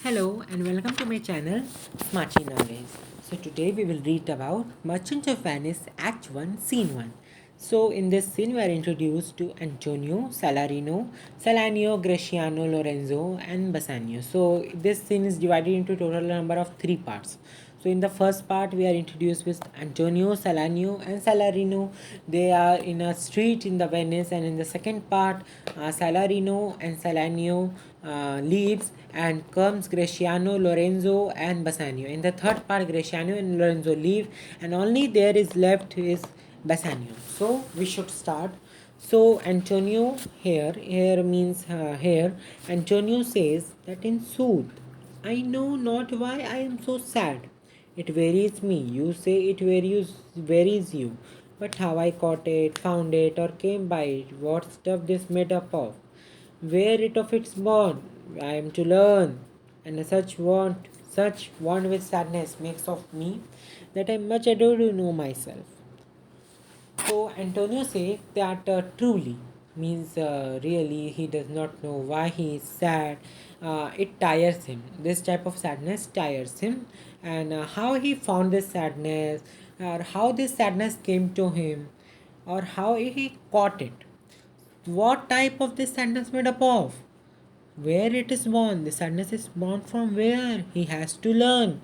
Hello and welcome to my channel Smarty Knowledge. So today we will read about Merchant of Venice Act 1 Scene 1. So in this scene we are introduced to Antonio, Salarino, Salanio, Graciano, Lorenzo and Bassanio. So this scene is divided into total number of 3 parts. So in the first part, we are introduced with Antonio, Salanio, and Salarino. They are in a street in the Venice, and in the second part, Salarino and Salanio leaves, and comes Graciano, Lorenzo, and Bassanio. In the third part, Graciano and Lorenzo leave, and only there is left is Bassanio. So we should start. So Antonio here means here. Antonio says that in sooth, I know not why I am so sad. It wearies me. You say it varies you. But how I caught it, found it, or came by it, what stuff this made up of, where it of its born, I am to learn. And such want with sadness makes of me that I much adore to know myself. So Antonio says that truly means really he does not know why he is sad. It tires him. This type of sadness tires him, and how he found this sadness, or how this sadness came to him, or how he caught it. What type of this sadness made up of? Where it is born? The sadness is born from where? He has to learn.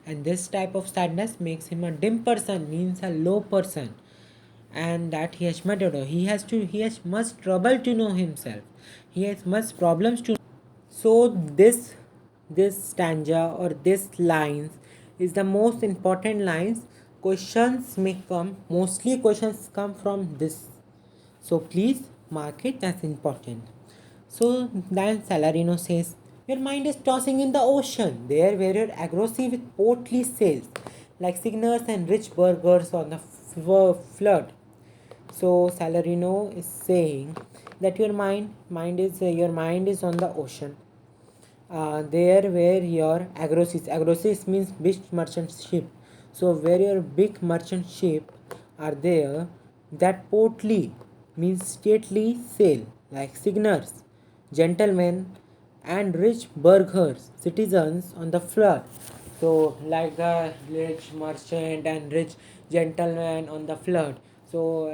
And this type of sadness makes him a dim person, means a low person, and that he has murdered her. He has much trouble to know himself. He has much problems to. So this stanza or this lines is the most important lines. Questions may come. Mostly questions come from this. So please mark it as important. So then Salarino says, your mind is tossing in the ocean, there where you're aggressive with portly sails, like signers and rich burghers on the flood. So Salarino is saying that your mind is on the ocean. There where your agrosis means big merchant ship. So where your big merchant ship are there, that portly means stately sail, like signers, gentlemen, and rich burghers, citizens on the flood. So like the rich merchant and rich gentleman on the flood. So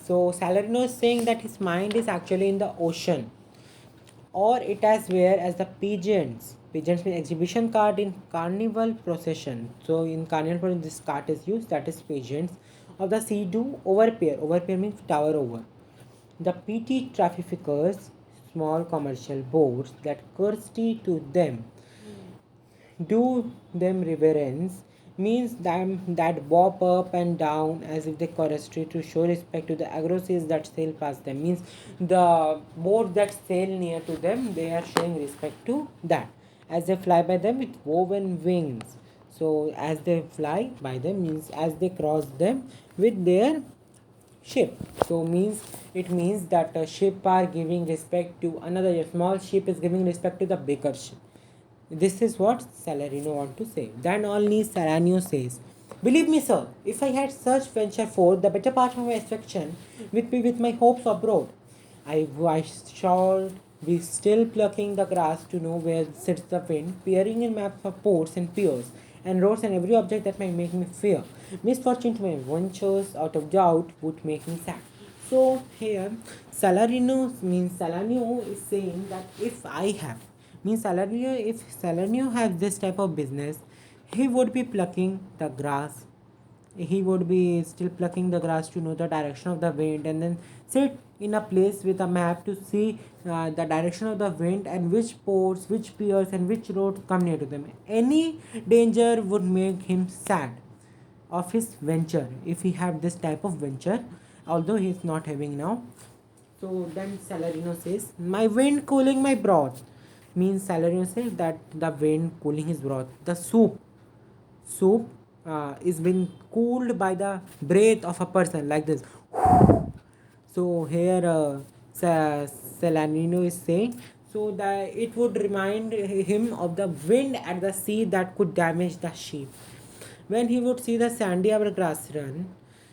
Salarino is saying that his mind is actually in the ocean, or it as where as the pigeons. Pigeons mean exhibition cart in carnival procession. So in carnival procession, this cart is used, that is pigeons of the sea do overpair. Overpair means tower over. The petty traffickers, small commercial boats that courtesy to them, do them reverence, means them that bob up and down as if they choristry to show respect to the agrosies that sail past them, means the boats that sail near to them, they are showing respect to that as they fly by them with woven wings. So as they fly by them means as they cross them with their ship. So means it means that a ship are giving respect to another. A small ship is giving respect to the bigger ship. This is what Salarino want to say. Then only Salanio says, believe me, sir, if I had such venture forth, the better part of my affection with my hopes abroad, I shall be still plucking the grass to know where sits the wind, peering in maps of ports and piers, and roads and every object that might make me fear. Misfortune to my ventures, out of doubt, would make me sad. So here, Salanio is saying that if I have, means Salanio, if Salanio has this type of business, he would be plucking the grass. He would be still plucking the grass to know the direction of the wind, and then sit in a place with a map to see the direction of the wind and which ports, which piers, and which roads come near to them. Any danger would make him sad of his venture if he have this type of venture, although he is not having now. So then Salarino says, my wind cooling my broth, means Salarino says that the wind cooling his broth. The soup is being cooled by the breath of a person, like this. So here Salanino is saying, so that it would remind him of the wind at the sea that could damage the sheep. When he would see the sandy hourglass run,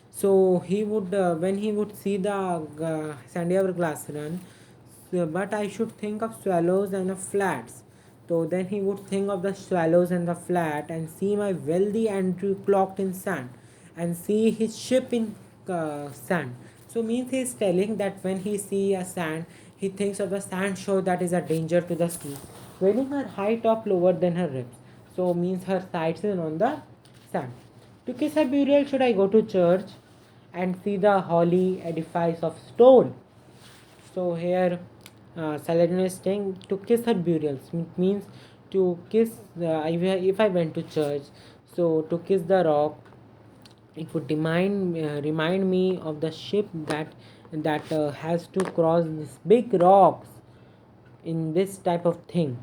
so he would when he would see the sandy hourglass run, so, but I should think of swallows and of flats. So then he would think of the swallows and the flat and see my wealthy Andrew clocked in sand and see his ship in sand. So means he is telling that when he see a sand, he thinks of the sand shore that is a danger to the sea, weighing her height up lower than her ribs. So means her sights is on the sand. To kiss her burial, should I go to church and see the holy edifice of stone? So here, Saladin is saying to kiss her burials. It means to kiss. If I went to church, so to kiss the rock, it would remind me of the ship that has to cross these big rocks in this type of thing.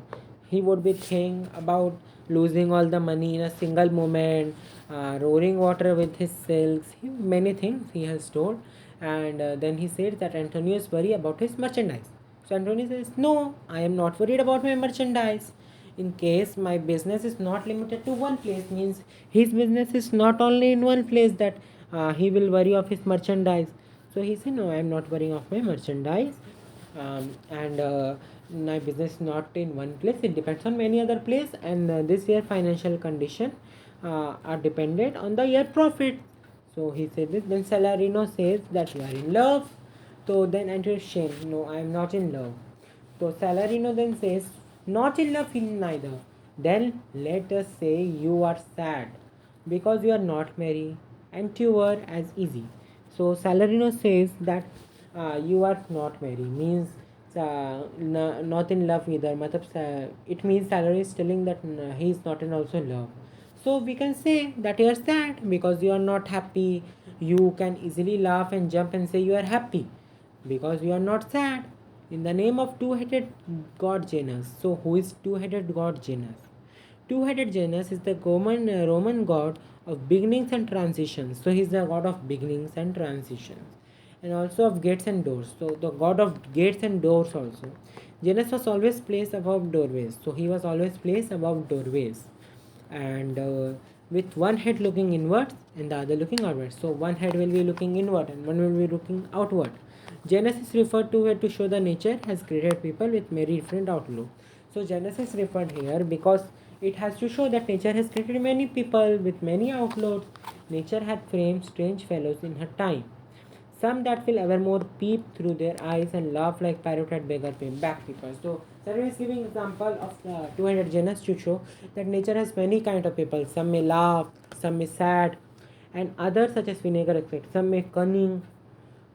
He would be thinking about losing all the money in a single moment, roaring water with his silks, many things he has told. And then he said that Antonio is worried about his merchandise. So Antonio says, no, I am not worried about my merchandise. In case my business is not limited to one place, means his business is not only in one place, that he will worry of his merchandise. So he said, no, I am not worrying of my merchandise. And my business is not in one place, it depends on many other place, and this year financial condition are dependent on the year profit. So he said this. Then Salarino says that you are in love. So then Andrew shame, no, I am not in love. So Salarino then says, not in love in neither. Then let us say you are sad because you are not married and two are as easy. So Salarino says that you are not married means not in love either. It means Salarino is telling that he is not in also love. So we can say that you are sad because you are not happy. You can easily laugh and jump and say you are happy because you are not sad. In the name of two-headed god Janus. So who is two-headed god Janus? Two-headed Janus is the Roman god of beginnings and transitions. So he is the god of beginnings and transitions, and also of gates and doors. So the god of gates and doors also. Janus was always placed above doorways. So he was always placed above doorways, and with one head looking inwards and the other looking outwards. So one head will be looking inward and one will be looking outward. Janus is referred to here to show the nature has created people with many different outlooks. So Janus is referred here because it has to show that nature has created many people with many outlooks. Nature had framed strange fellows in her time, some that will evermore peep through their eyes and laugh like parrot at beggar back people. So Sarah is giving example of the 200 genus to show that nature has many kind of people. Some may laugh, some may sad, and others such as vinegar effect. Some may cunning,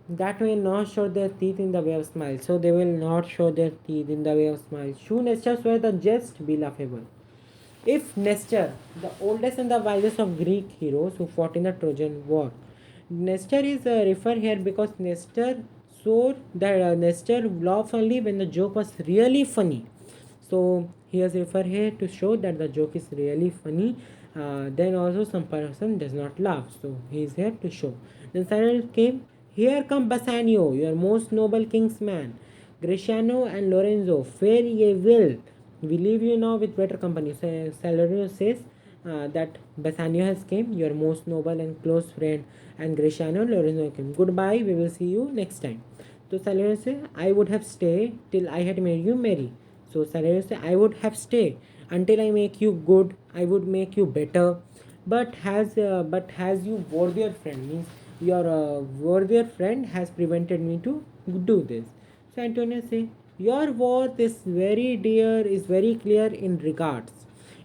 that may not show their teeth in the way of smile. So they will not show their teeth in the way of smile. Should Nestor were the jest be laughable. If Nestor, the oldest and the wisest of Greek heroes who fought in the Trojan War, Nestor is referred here because Nestor showed that Nestor laughed only when the joke was really funny. So he has referred here to show that the joke is really funny. Then also some person does not laugh. So he is here to show. Then Cyrus came. Here come Bassanio, your most noble king's man. Greciano and Lorenzo, fare ye well. We leave you now with better company. So Salarino says that Bassanio has came, your most noble and close friend, and Greciano and Lorenzo came. Goodbye, we will see you next time. So Salarino says, I would have stayed till I had made you merry. So Salarino says, I would have stayed until I make you good, I would make you better. But has you worthier friend, means your worthier friend has prevented me to do this. So Antonio says, your worth is very dear, is very clear in regards.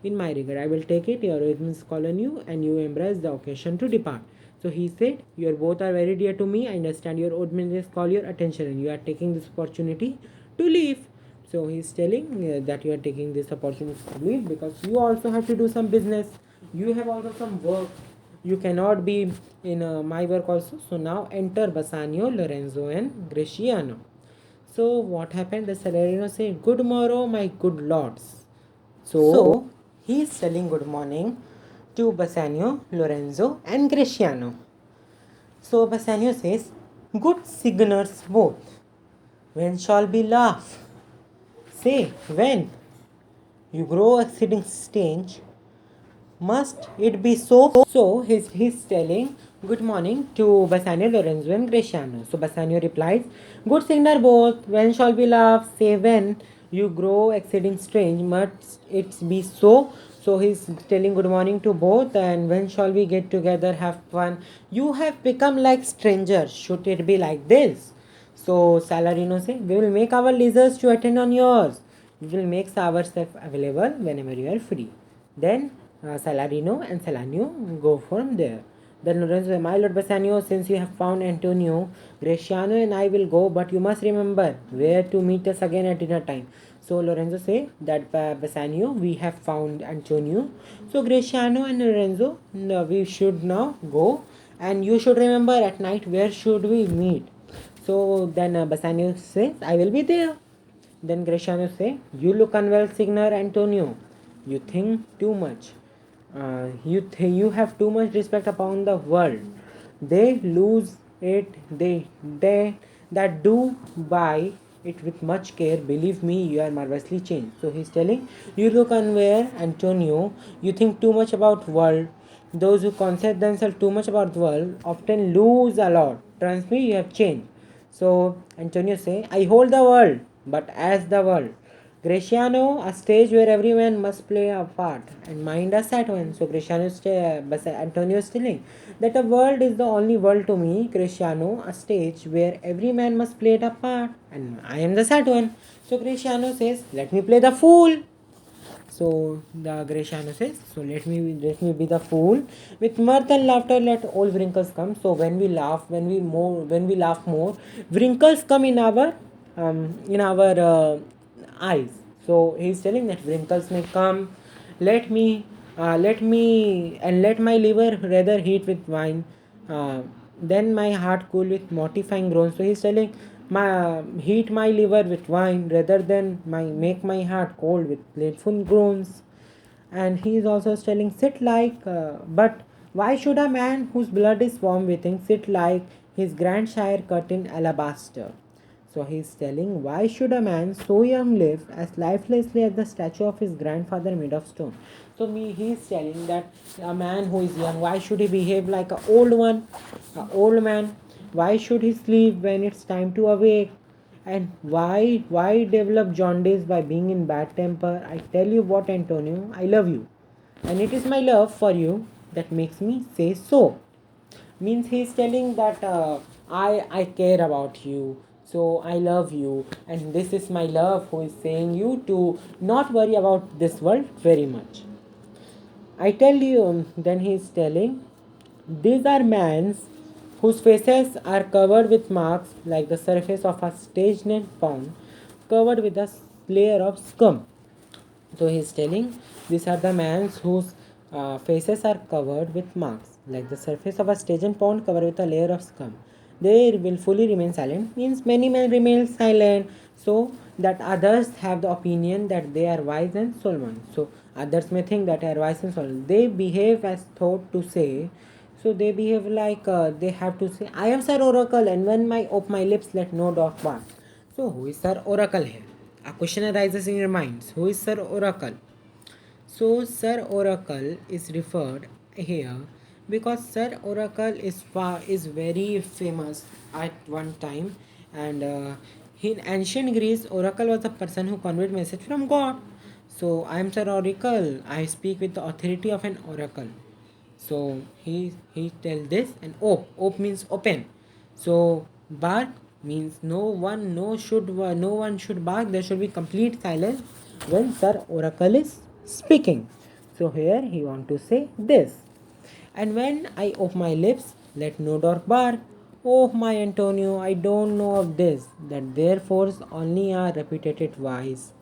In my regard, I will take it, your reasons call on you, and you embrace the occasion to depart. So he said, your both are very dear to me. I understand your ordinances call your attention, and you are taking this opportunity to leave. So he is telling that you are taking this opportunity to leave because you also have to do some business. You have also some work. You cannot be in my work also. So now enter Bassanio, Lorenzo, and Greciano. So what happened? The Salarino said, good morrow, my good lords. So he is telling good morning to Bassanio, Lorenzo, and Greciano. So Bassanio says, good signers both, when shall we laugh? Say, when? You grow exceeding strange. Must it be so? So he's telling good morning to Bassanio, Lorenzo, and Greciano. So Bassanio replies, good signal both, when shall we laugh? Say when. You grow exceeding strange, must it be so? So he's telling good morning to both, and when shall we get together, have fun? You have become like strangers. Should it be like this? So Salarino say, we will make our leisures to attend on yours. We will make ourselves available whenever you are free. Then Salarino and Salanio go from there. Then Lorenzo said, my Lord Bassanio, since you have found Antonio, Graciano and I will go, but you must remember where to meet us again at dinner time. So Lorenzo say that Bassanio, we have found Antonio. So Graciano and Lorenzo, no, we should now go, and you should remember at night where should we meet. So then Bassanio says, I will be there. Then Graciano say, you look unwell, Signor Antonio. You think too much. You have too much respect upon the world. They lose it. They that do buy it with much care. Believe me, you are marvelously changed. So he's telling, you look unaware, Antonio. You think too much about world. Those who concern themselves too much about the world often lose a lot. Trust me, you have changed. So Antonio say, I hold the world, but as the world. Graciano, a stage where every man must play a part, and mind a sad one. So Antonio is telling that the world is the only world to me. Graciano, a stage where every man must play a part, and I am the sad one. So Graciano says, let me play the fool. So the Graciano says, so let me be the fool. With mirth and laughter, let all wrinkles come. So when we laugh more, wrinkles come in our eyes. So he's telling that wrinkles may come. Let my liver rather heat with wine. Then my heart cool with mortifying groans. So he's telling, heat my liver with wine rather than make my heart cold with grateful groans. And he is also telling, sit like, but why should a man whose blood is warm within sit like his grandshire cut in alabaster? So he is telling, why should a man so young live as lifelessly as the statue of his grandfather made of stone? So he is telling that a man who is young, why should he behave like an old man? Why should he sleep when it's time to awake? And why develop jaundice by being in bad temper? I tell you what, Antonio, I love you. And it is my love for you that makes me say so. Means he's telling that I care about you, so I love you, and this is my love who is saying you to not worry about this world very much. I tell you, then he is telling, these are mans whose faces are covered with marks like the surface of a stagnant pond covered with a layer of scum. So he is telling, these are the mans whose faces are covered with marks like the surface of a stagnant pond covered with a layer of scum. They will fully remain silent, means many men remain silent, so that others have the opinion that they are wise and Solomon. So others may think that they are wise and Solomon. They behave as thought to say. So they behave like they have to say, I am Sir Oracle, and when I open my lips, let no dog bark. So who is Sir Oracle here? A question arises in your minds. Who is Sir Oracle? So Sir Oracle is referred here because Sir Oracle is very famous at one time, and in ancient Greece, Oracle was a person who conveyed message from God. So I am Sir Oracle. I speak with the authority of an oracle. So he tell this, and op means open. So bark means no one should bark. There should be complete silence when Sir Oracle is speaking. So here he want to say this. And when I open my lips, let no dog bark. Oh my Antonio, I don't know of this, that therefore only are reputed wise.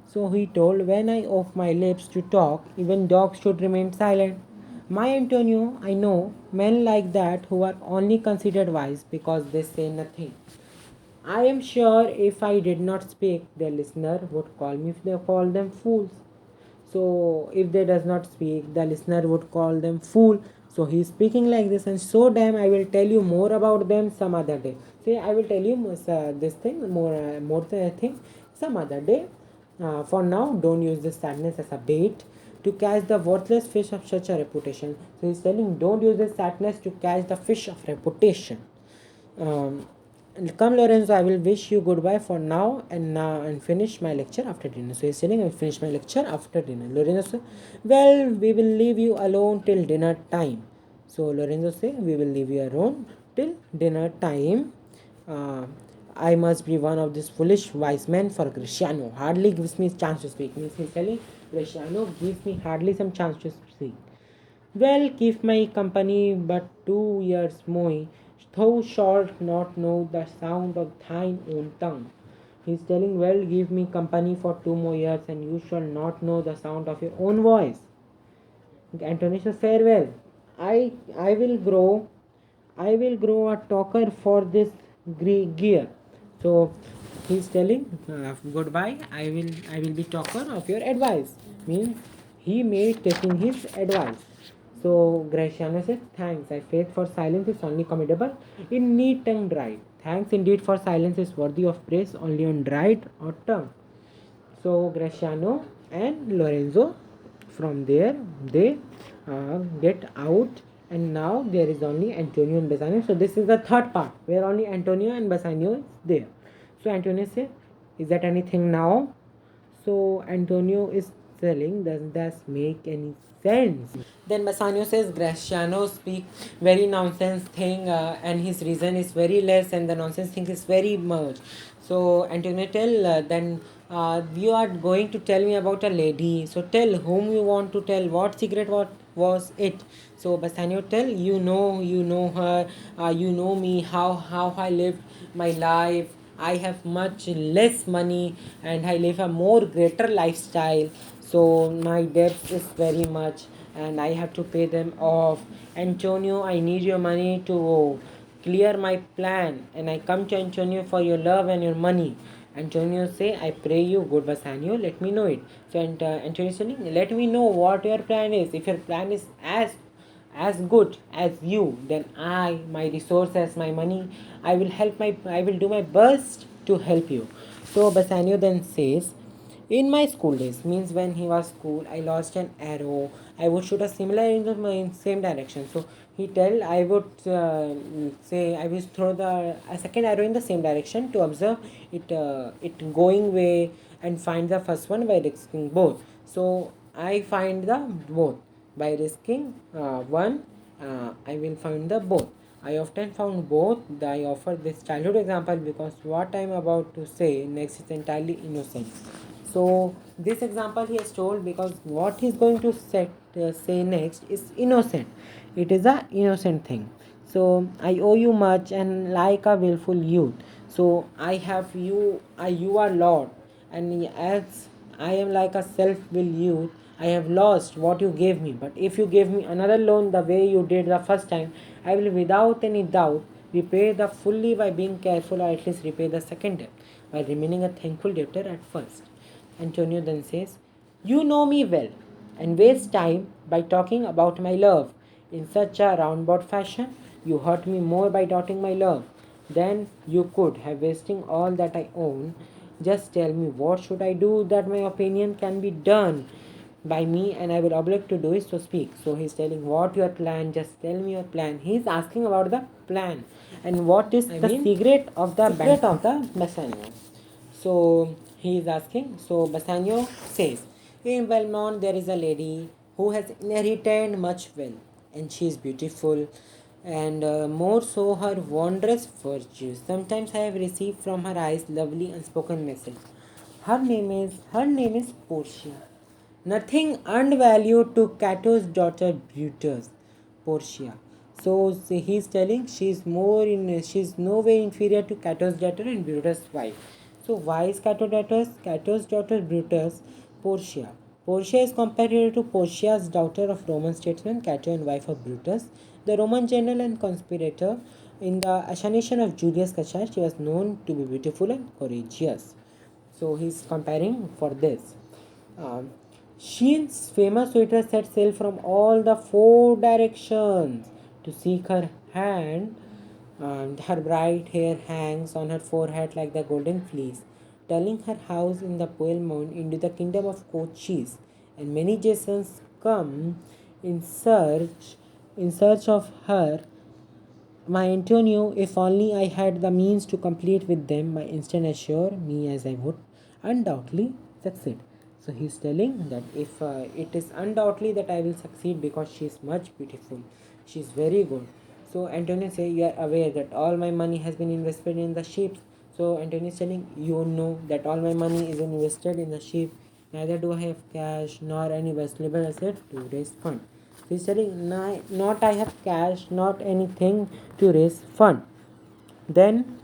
So he told, when I open my lips to talk, even dogs should remain silent. My Antonio, I know men like that who are only considered wise because they say nothing. I am sure if I did not speak, their listener would call me if they call them fools. So if they does not speak, the listener would call them fool. So he is speaking like this, and so damn I will tell you more about them some other day. See, I will tell you this thing more thing some other day. For now, don't use this sadness as a bait to catch the worthless fish of such a reputation. So he's telling, don't use this sadness to catch the fish of reputation. Um, Come, Lorenzo, I will wish you goodbye for now and finish my lecture after dinner. So he's saying I will finish my lecture after dinner. Lorenzo says, well, we will leave you alone till dinner time. So Lorenzo says, we will leave you alone till dinner time. Uh, I must be one of these foolish wise men, for Graciano hardly gives me chance to speak. Means he's telling Graciano gives me hardly some chance to speak. Well, keep my company but 2 years more. Thou shalt not know the sound of thine own tongue. He is telling, well, give me company for 2 more years, and you shall not know the sound of your own voice. Antonius says, farewell. I will grow a talker for this gear. So he's telling, goodbye. I will be talker of your advice. Means he may taking his advice. So Graciano says, thanks. I faith for silence is only commendable in neat tongue dried. Thanks indeed for silence is worthy of praise only on dried or tongue. So Graciano and Lorenzo, from there they get out, and now there is only Antonio and Bassanio. So this is the third part where only Antonio and Bassanio is there. So Antonio says, is that anything now? So Antonio is telling, does that make any sense? Then Bassanio says Graciano speak very nonsense thing, and his reason is very less and the nonsense thing is very much. So Antonio tell, then you are going to tell me about a lady. So tell whom you want to tell, what secret, what was it. So Bassanio tell, you know her, you know me, how I lived my life. I have much less money and I live a more greater lifestyle. So my debt is very much and I have to pay them off. Antonio, I need your money to clear my plan, and I come to Antonio for your love and your money. Antonio say, I pray you, good Bassanio, let me know it. So Antonio saying, let me know what your plan is. If your plan is as good as you, then my resources, my money, I will do my best to help you. So Bassanio then says, in my school days, means when he was school, I lost an arrow. I would shoot a similar in the same direction. So he tell, I would say I will throw the a second arrow in the same direction to observe it going way and find the first one by risking both. So I find the both by risking one. I will find the both. I often found both. I offer this childhood example because what I am about to say next is entirely innocent. So this example he has told because what he is going to say next is innocent. It is a innocent thing. So I owe you much and like a willful youth. So I have you, you are Lord, and as I am like a self-willed youth, I have lost what you gave me. But if you give me another loan the way you did the first time, I will without any doubt repay the fully by being careful, or at least repay the second debt by remaining a thankful debtor at first. Antonio then says, you know me well and waste time by talking about my love in such a roundabout fashion. You hurt me more by doubting my love than you could have wasting all that I own. Just tell me what should I do that my opinion can be done by me and I will oblige to do it, so speak. So he's telling what your plan, just tell me your plan. He's asking about the plan and what is the secret of the Bassanio. So he is asking. So Bassanio says, in Belmont there is a lady who has inherited much wealth, and she is beautiful, and more so her wondrous virtues. Sometimes I have received from her eyes lovely unspoken message. Her name is Portia. Nothing earned value to Cato's daughter Brutus, Portia. So he's telling she's no way inferior to Cato's daughter and Brutus' wife. So why is Cato's daughter Brutus, Portia? Portia is compared to Portia's daughter of Roman statesman Cato and wife of Brutus, the Roman general and conspirator. In the assassination of Julius Caesar, she was known to be beautiful and courageous. So he's comparing for this. Um, Sheen's famous suitor set sail from all the four directions to seek her hand. Her bright hair hangs on her forehead like the golden fleece, turning her house in the Puelmont into the kingdom of Cochise. And many Jasons come in search of her My Antonio, if only I had the means to complete with them, my instant assure me as I would undoubtedly succeed. So he's telling that if it is undoubtedly that I will succeed because she is much beautiful, she is very good. So Antonio say, you are aware that all my money has been invested in the ships. So Antonio is telling, you know that all my money is invested in the ship. Neither do I have cash nor any valuable asset to raise fund. So he's telling, not I have cash, not anything to raise fund. Then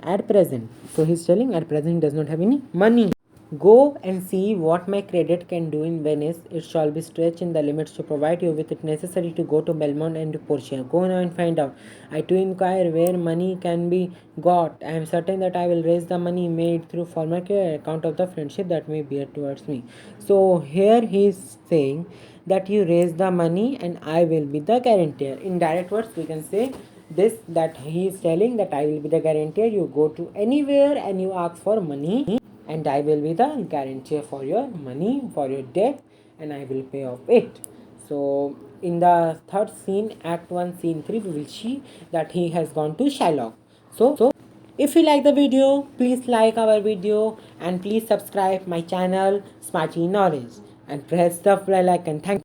at present, so he's telling at present he does not have any money. Go and see what my credit can do in Venice. It shall be stretched in the limits to provide you with it necessary to go to Belmont and to Portia. Go now and find out. I to inquire where money can be got. I am certain that I will raise the money made through former account of the friendship that may bear towards me. So here he is saying that you raise the money and I will be the guarantor. In direct words, we can say this, that he is telling that I will be the guarantor. You go to anywhere and you ask for money and I will be the guarantor for your money, for your debt, and I will pay off it. So in the third scene, Act 1, Scene 3, we will see that he has gone to Shylock. So if you like the video, please like our video and please subscribe my channel Smarty Knowledge and press the bell icon. Thank you.